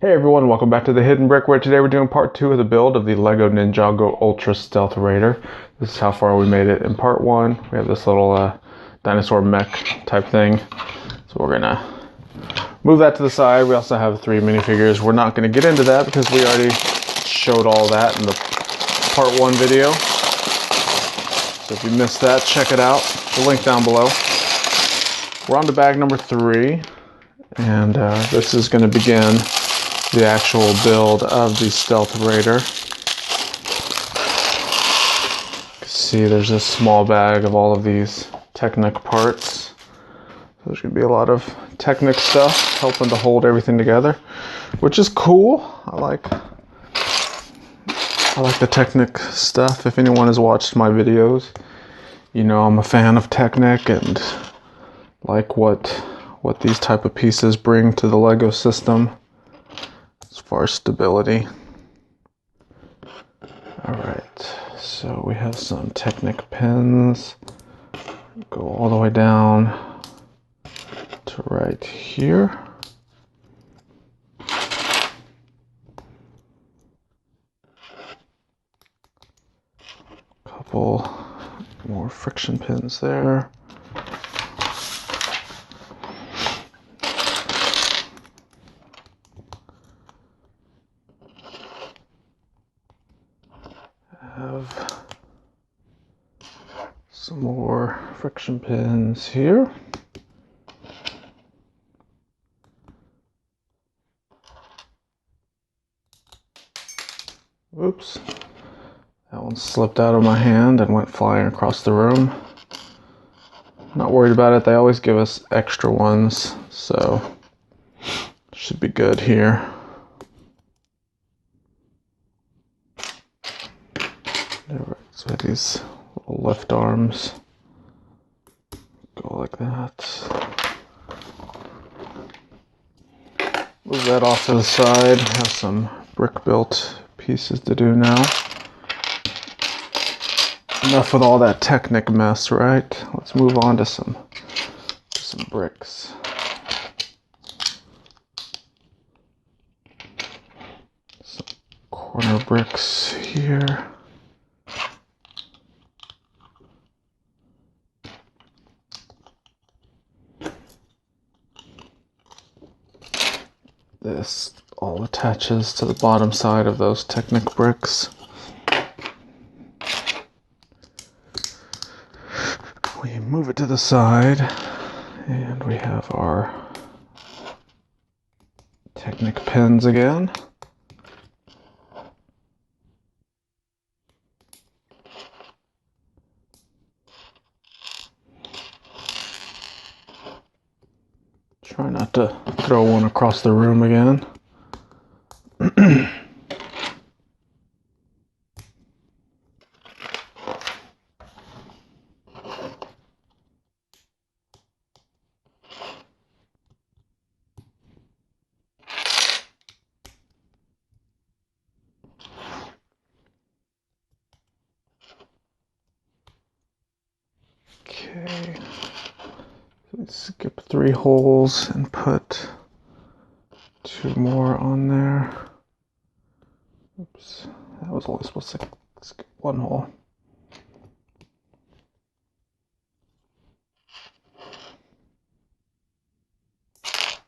Hey everyone, welcome back to the Hidden Brick, where today we're doing part 2 of the build of the LEGO Ninjago Ultra Stealth Raider. This is how far we made it. In part 1, we have this little dinosaur mech type thing. So we're gonna move that to the side. We also have 3 minifigures. We're not gonna get into that because we already showed all that in the part 1 video. So if you missed that, check it out. The link down below. We're on to bag number 3, and this is gonna begin the actual build of the Stealth Raider. You can see there's a small bag of all of these Technic parts. So there's going to be a lot of Technic stuff helping to hold everything together, which is cool. I like the Technic stuff. If anyone has watched my videos, you know I'm a fan of Technic and like what these type of pieces bring to the LEGO system. As far as stability. Alright, so we have some Technic pins. Go all the way down to right here. Couple more friction pins there. Have some more friction pins here. Oops, that one slipped out of my hand and went flying across the room. Not worried about it, they always give us extra ones, so should be good here. Alright, so we have these little lift arms. Go like that. Move that off to the side. Have some brick built pieces to do now. Enough with all that Technic mess, right? Let's move on to some bricks. Some corner bricks here. This all attaches to the bottom side of those Technic bricks. We move it to the side, and we have our Technic pins again. Try not to throw one across the room again. Okay. Let's skip 3 holes and put 2 more on there. Oops, that was only supposed to skip 1 hole.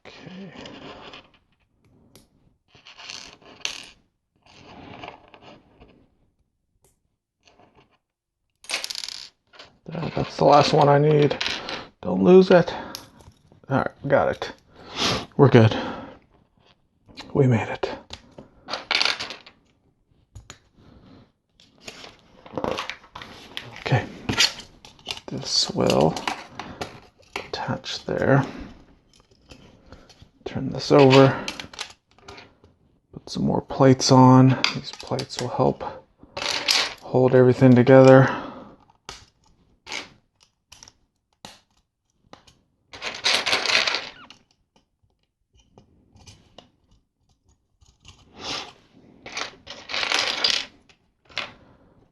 Okay. That's the last one I need. Don't lose it. Alright, got it. We're good. We made it. Okay. This will attach there. Turn this over. Put some more plates on. These plates will help hold everything together.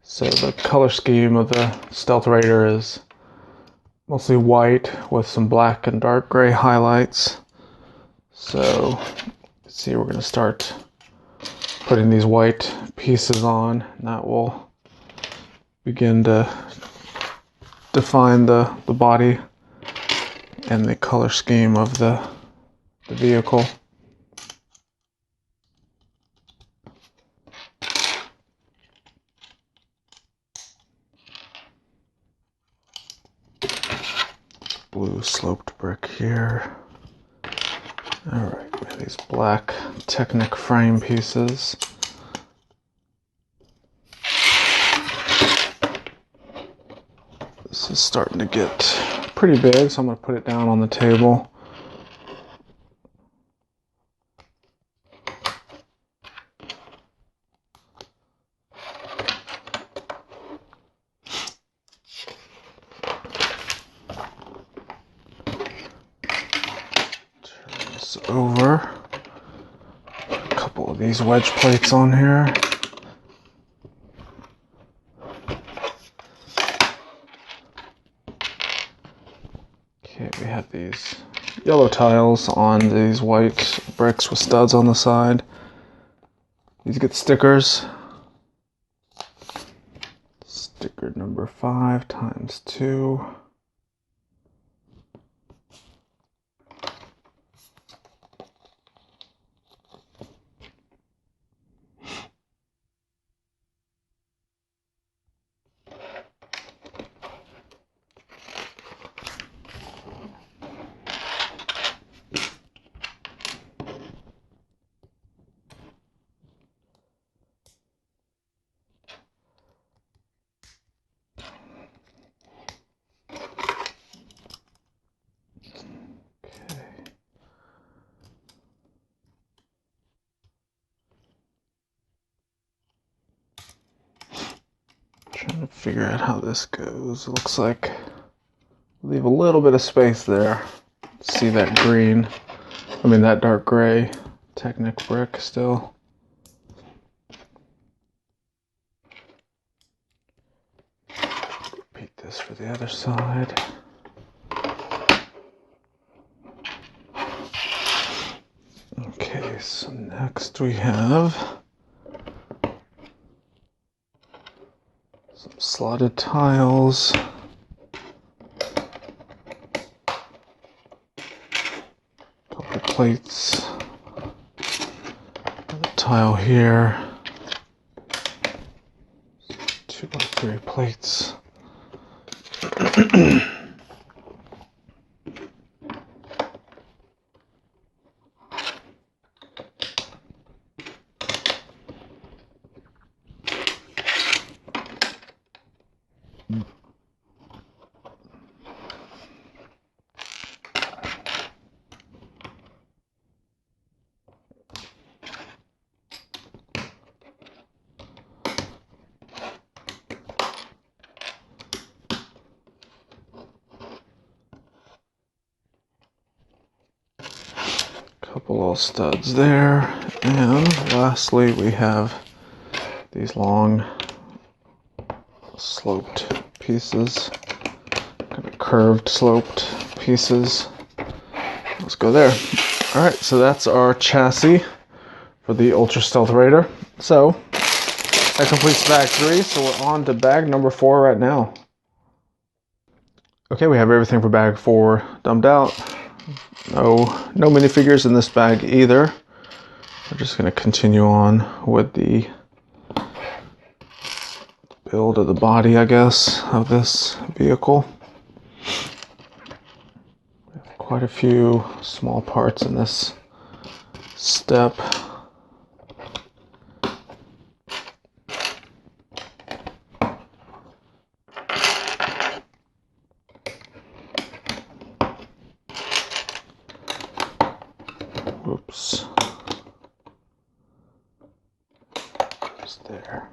So the color scheme of the Stealth Raider is mostly white with some black and dark gray highlights. So see, we're going to start putting these white pieces on, and that will begin to define the body and the color scheme of the vehicle. Blue sloped brick here. Alright, we have these black Technic frame pieces. This is starting to get pretty big, so I'm going to put it down on the table. Turn this over. Put a couple of these wedge plates on here. Okay, we have these yellow tiles on these white bricks with studs on the side. These get stickers. Sticker number 5 times 2. Trying to figure out how this goes. It looks like leave a little bit of space there. See that green, that dark gray Technic brick still. Repeat this for the other side. Okay, so next we have some slotted tiles. Couple plates. Another tile here. 2 or 3 plates. Couple little studs there, and lastly we have these long sloped pieces, kind of curved sloped pieces. Let's go there. Alright, so that's our chassis for the Ultra Stealth Raider. So that completes bag 3, so we're on to bag number 4 right now. Okay, we have everything for bag 4 dumped out. No minifigures in this bag either. We're just going to continue on with the build of the body, I guess, of this vehicle. We have quite a few small parts in this step. Oops. Just there.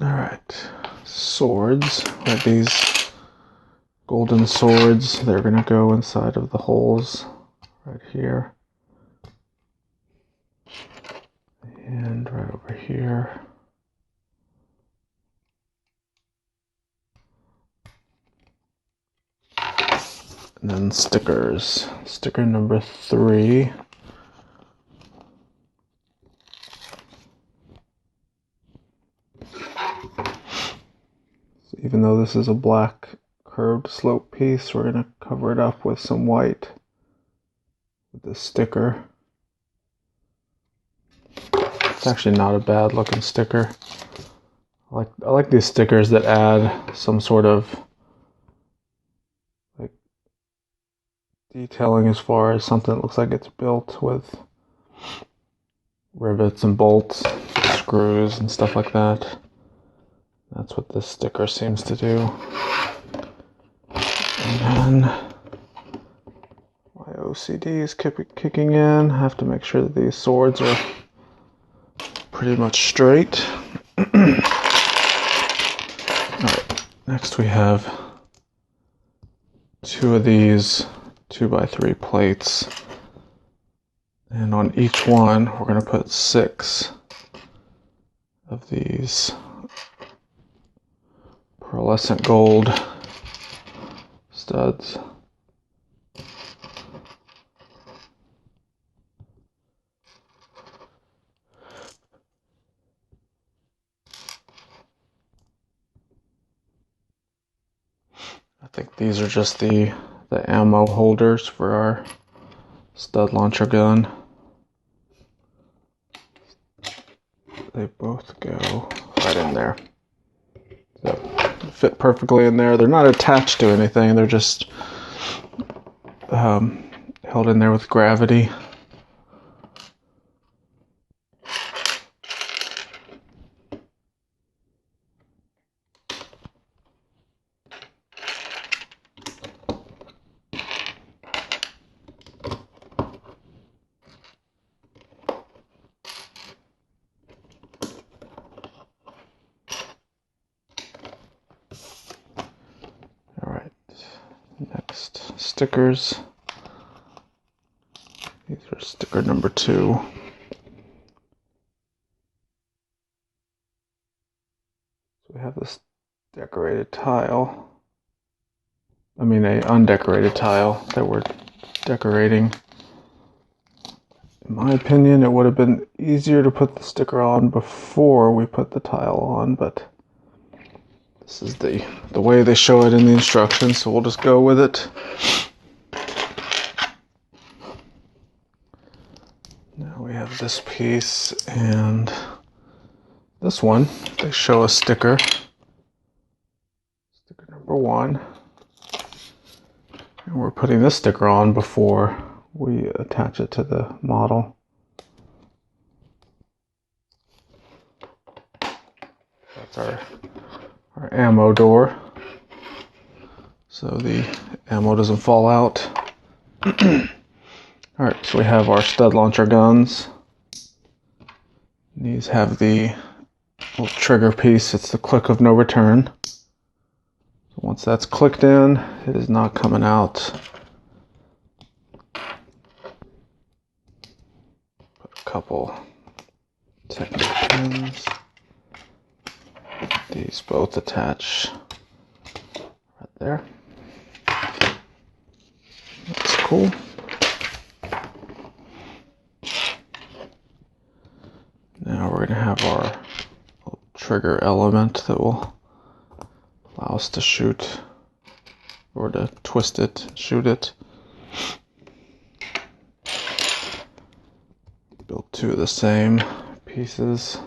Alright. Swords. We have these golden swords. They're going to go inside of the holes right here. And right over here. And then stickers. Sticker number 3. So even though this is a black curved slope piece, we're going to cover it up with some white with this sticker. It's actually not a bad looking sticker. I like these stickers that add some sort of like detailing as far as something that looks like it's built with rivets and bolts, screws and stuff like that. That's what this sticker seems to do. And then my OCD is kicking in. I have to make sure that these swords are pretty much straight. Alright, next we have 2 of these 2x3 plates. And on each one, we're going to put 6 of these pearlescent gold studs. I think these are just the ammo holders for our stud launcher gun. They both go right in there. So fit perfectly in there. They're not attached to anything. They're just held in there with gravity. Next, stickers. These are sticker number 2. So we have this decorated tile. I mean, a undecorated tile that we're decorating. In my opinion, it would have been easier to put the sticker on before we put the tile on, but this is the way they show it in the instructions, so we'll just go with it. Now we have this piece and this one. They show a sticker. Sticker number 1. And we're putting this sticker on before we attach it to the model. That's our ammo door, so the ammo doesn't fall out. Alright, so we have our stud launcher guns. These have the little trigger piece. It's the click of no return. So once that's clicked in, it is not coming out. Put a couple technical pins. These both attach right there. That's cool. Now we're going to have our little trigger element that will allow us to shoot or to twist it, shoot it. Build 2 of the same pieces.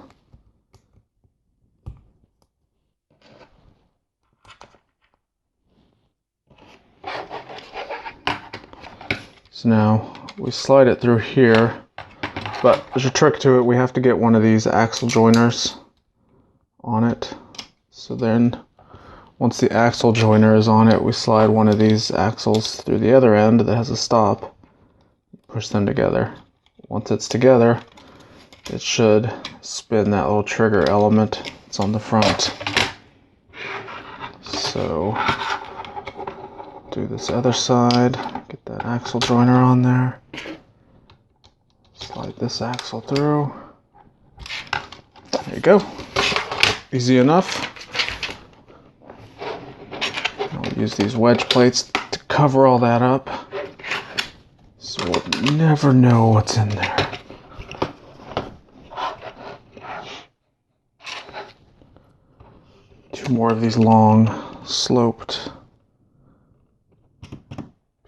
So now we slide it through here, but there's a trick to it. We have to get one of these axle joiners on it. So then once the axle joiner is on it, we slide one of these axles through the other end that has a stop, push them together. Once it's together, it should spin that little trigger element that's on the front. So do this other side, get that axle joiner on there, slide this axle through. There you go. Easy enough. I'll use these wedge plates to cover all that up, so we'll never know what's in there. Two more of these long, sloped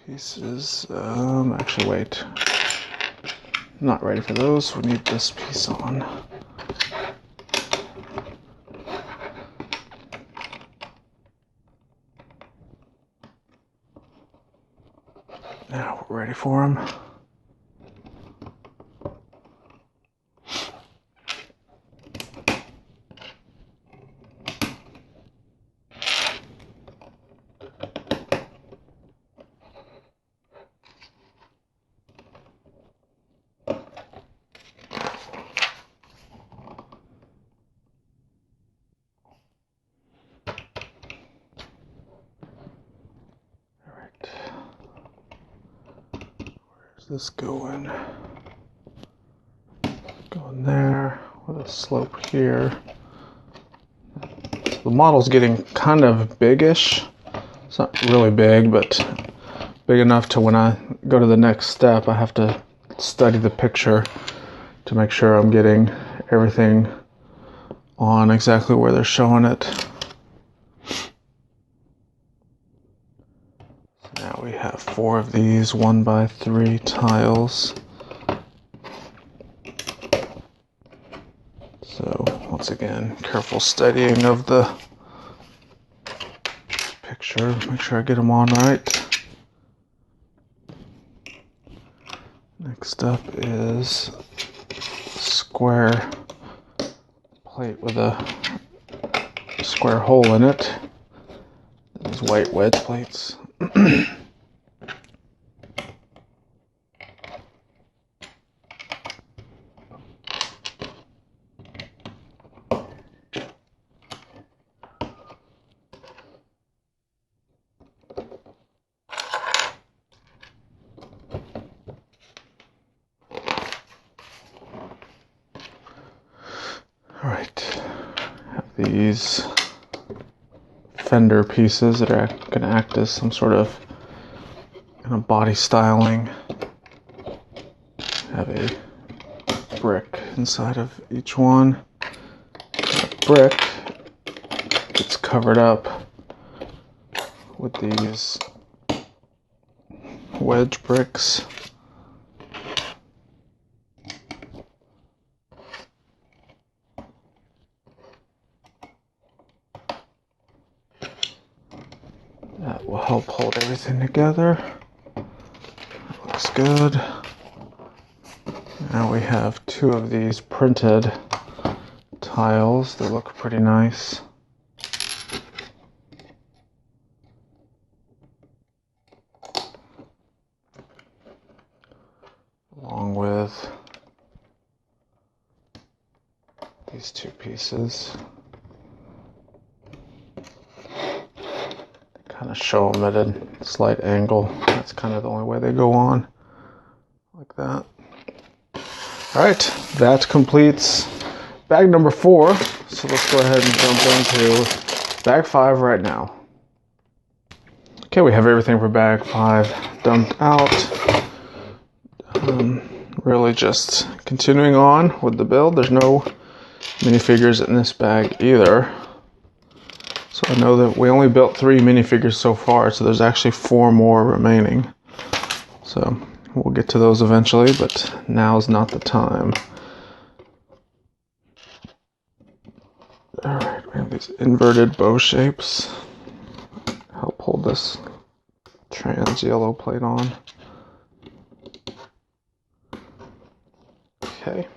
pieces. Actually, wait. I'm not ready for those. We need this piece on. Now we're ready for them. This going there with a slope here. So the model's getting kind of biggish. It's not really big, but big enough to when I go to the next step, I have to study the picture to make sure I'm getting everything on exactly where they're showing it. Now we have 4 of these 1x3 tiles. So once again, careful studying of the picture. Make sure I get them on right. Next up is square plate with a square hole in it. These white wedge plates. Alright, have these fender pieces that are going to act as some sort of kind of body styling. Have a brick inside of each one. That brick gets covered up with these wedge bricks. That will help hold everything together. That looks good. Now we have 2 of these printed tiles that look pretty nice. Along with these 2 pieces. Kind of show them at a slight angle. That's kind of the only way they go on, like that. All right, that completes bag number 4. So let's go ahead and jump into bag 5 right now. Okay, we have everything for bag 5 dumped out. Really just continuing on with the build. There's no minifigures in this bag either. So I know that we only built 3 minifigures so far, so there's actually 4 more remaining. So we'll get to those eventually, but now's not the time. Alright, we have these inverted bow shapes. Help hold this trans yellow plate on. Okay.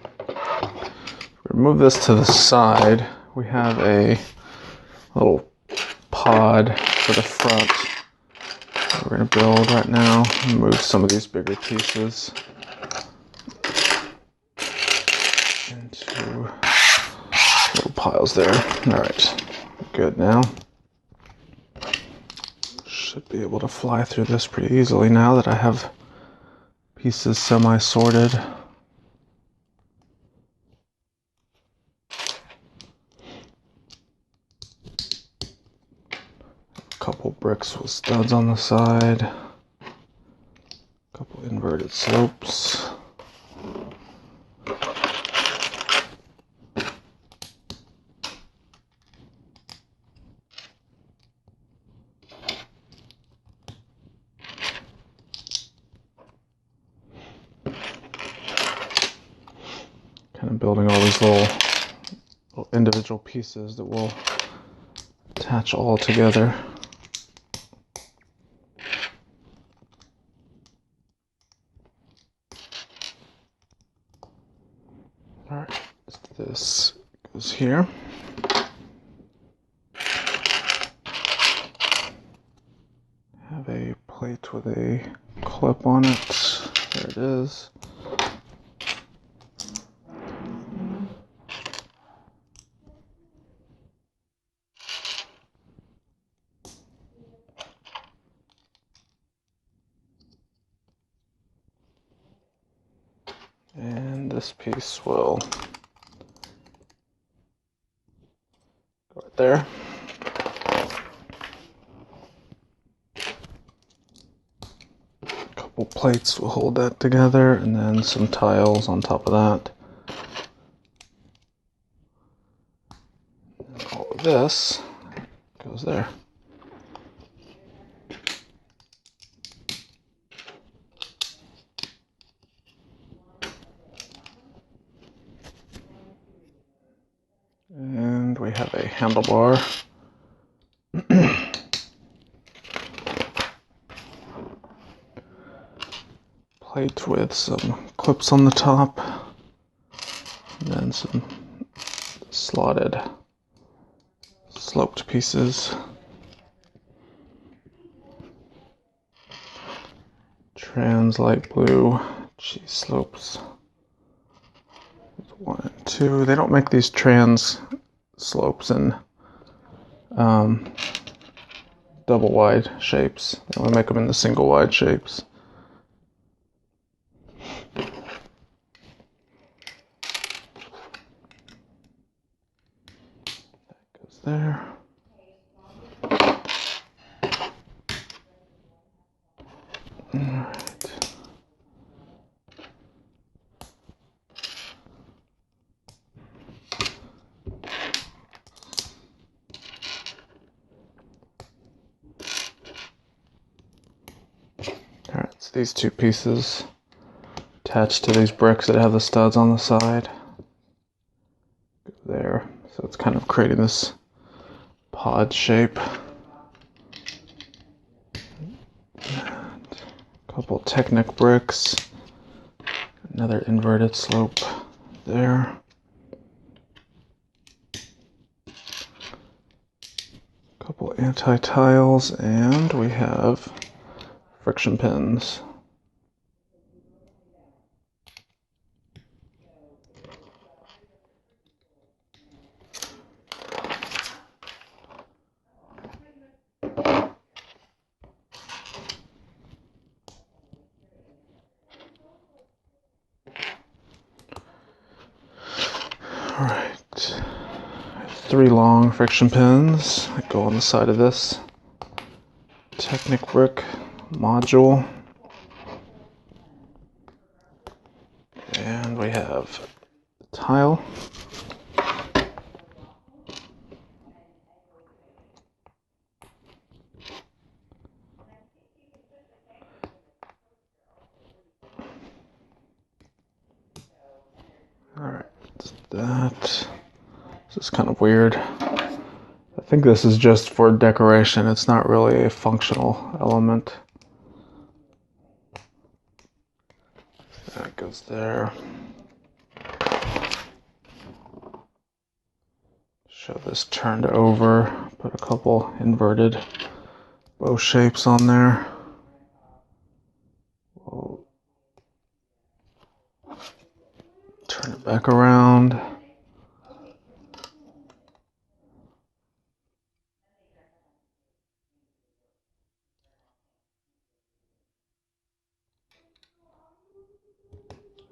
Move this to the side. We have a little pod for the front we're going to build right now. Move some of these bigger pieces into little piles there. Alright, good now. Should be able to fly through this pretty easily now that I have pieces semi-sorted. couple bricks with studs on the side. Couple inverted slopes. Kind of building all these little individual pieces that will attach all together. Alright, this goes here. Have a plate with a clip on it. There it is. And this piece will go right there. A couple plates will hold that together, and then some tiles on top of that. And all of this goes there. And we have a handlebar. Plate with some clips on the top. And then some slotted sloped pieces. Trans light blue cheese slopes. 1 and 2. They don't make these trans slopes in double wide shapes. They only make them in the single wide shapes. That goes there. Alright. Alright, so these two pieces attached to these bricks that have the studs on the side. Go there. So it's kind of creating this pod shape. And a couple Technic bricks. Another inverted slope there. A couple anti-tiles, and we have friction pins. Alright, 3 long friction pins that go on the side of this Technic brick module. And we have the tile. Alright, that. This is kind of weird. I think this is just for decoration. It's not really a functional element. That goes there. Show this turned over. Put a couple inverted bow shapes on there. We'll turn it back around.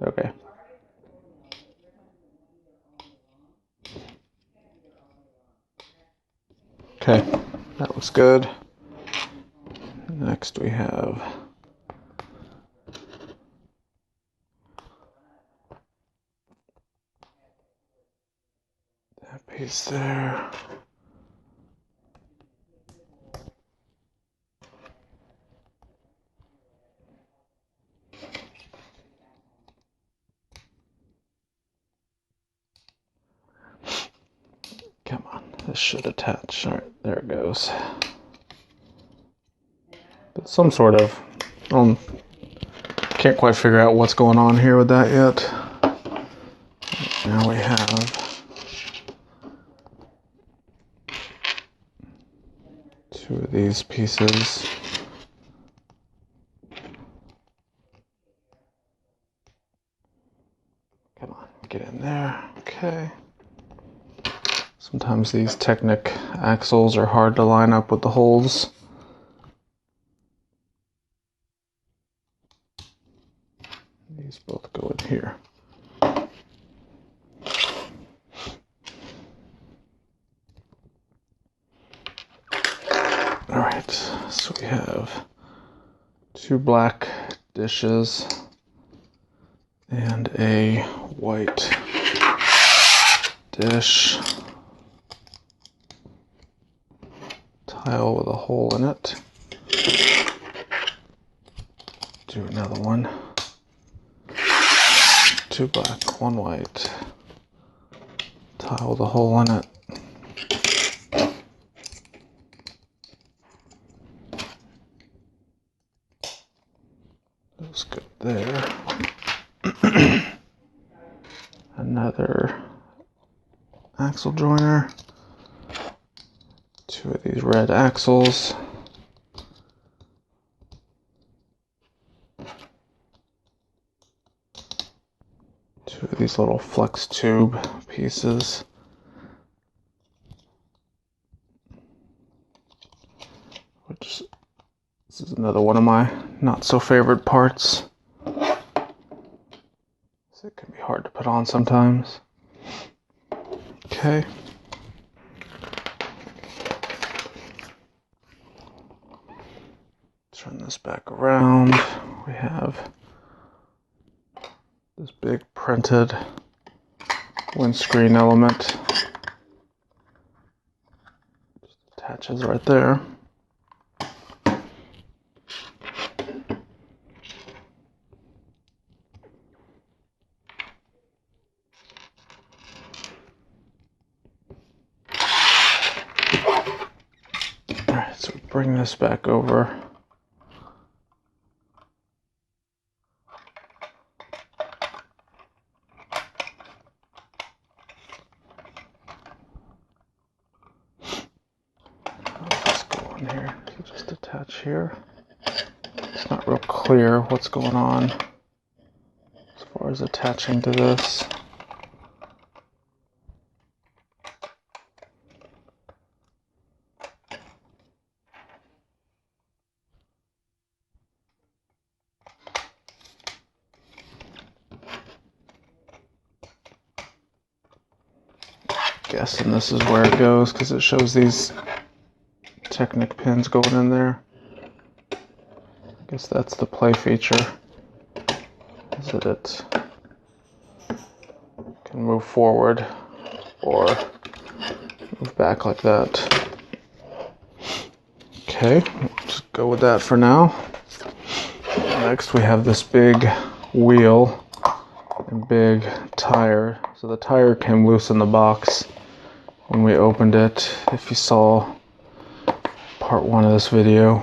Okay. Okay, that looks good. Next we have that piece there. Come on, this should attach. All right, there it goes. But some sort of, can't quite figure out what's going on here with that yet. Now we have two of these pieces. Come on, get in there. Okay. Sometimes these Technic axles are hard to line up with the holes. These both go in here. Alright, so we have two black dishes and a white dish. Tile with a hole in it. Do another one. Two black, one white. Tile with a hole in it. Those go there. Another axle joiner. Two of these red axles. Two of these little flex tube pieces. Which, this is another one of my not so favorite parts. So it can be hard to put on sometimes. Okay. Turn this back around. We have this big printed windscreen element. Just attaches right there. Alright, so bring this back over. Here to just attach here. It's not real clear what's going on as far as attaching to this. Guessing this is where it goes because it shows these Technic pins going in there. I guess that's the play feature, is that it can move forward or move back like that. Okay, just go with that for now. Next we have this big wheel and big tire. So the tire came loose in the box when we opened it. If you saw part one of this video,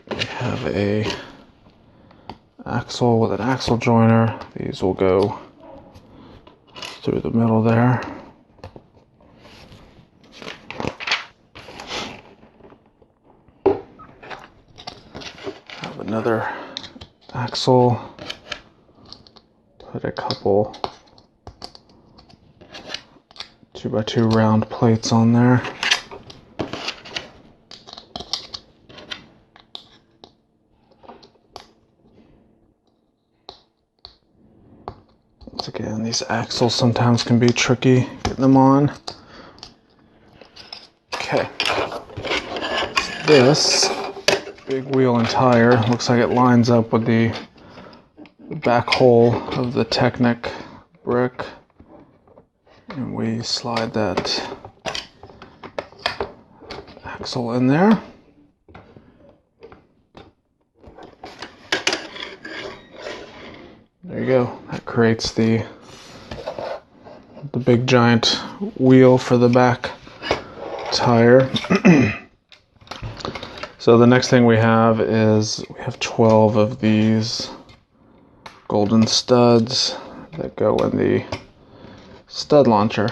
we have a axle with an axle joiner. These will go through the middle there. Have another axle. Put a couple 2x2 round plates on there. Once again, these axles sometimes can be tricky getting them on. Okay, this big wheel and tire, looks like it lines up with the back hole of the Technic brick. And we slide that axle in there. There you go. That creates the big giant wheel for the back tire. So the next thing we have is we have 12 of these golden studs that go in the stud launcher.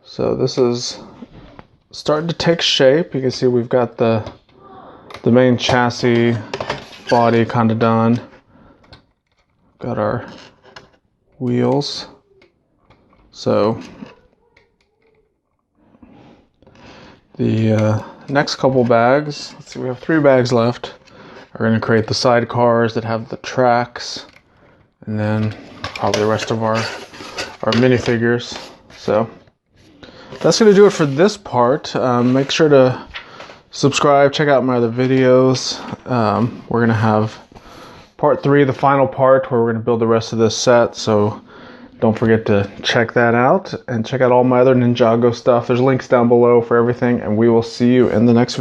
So this is starting to take shape. You can see we've got the main chassis body kind of done. Got our wheels. So the next couple bags, let's see, we have 3 bags left, are going to create the sidecars that have the tracks, and then probably the rest of our minifigures. So that's going to do it for this part. Make sure to subscribe, check out my other videos. We're going to have part 3, the final part, where we're going to build the rest of this set. So don't forget to check that out, and check out all my other Ninjago stuff. There's links down below for everything, and we will see you in the next video.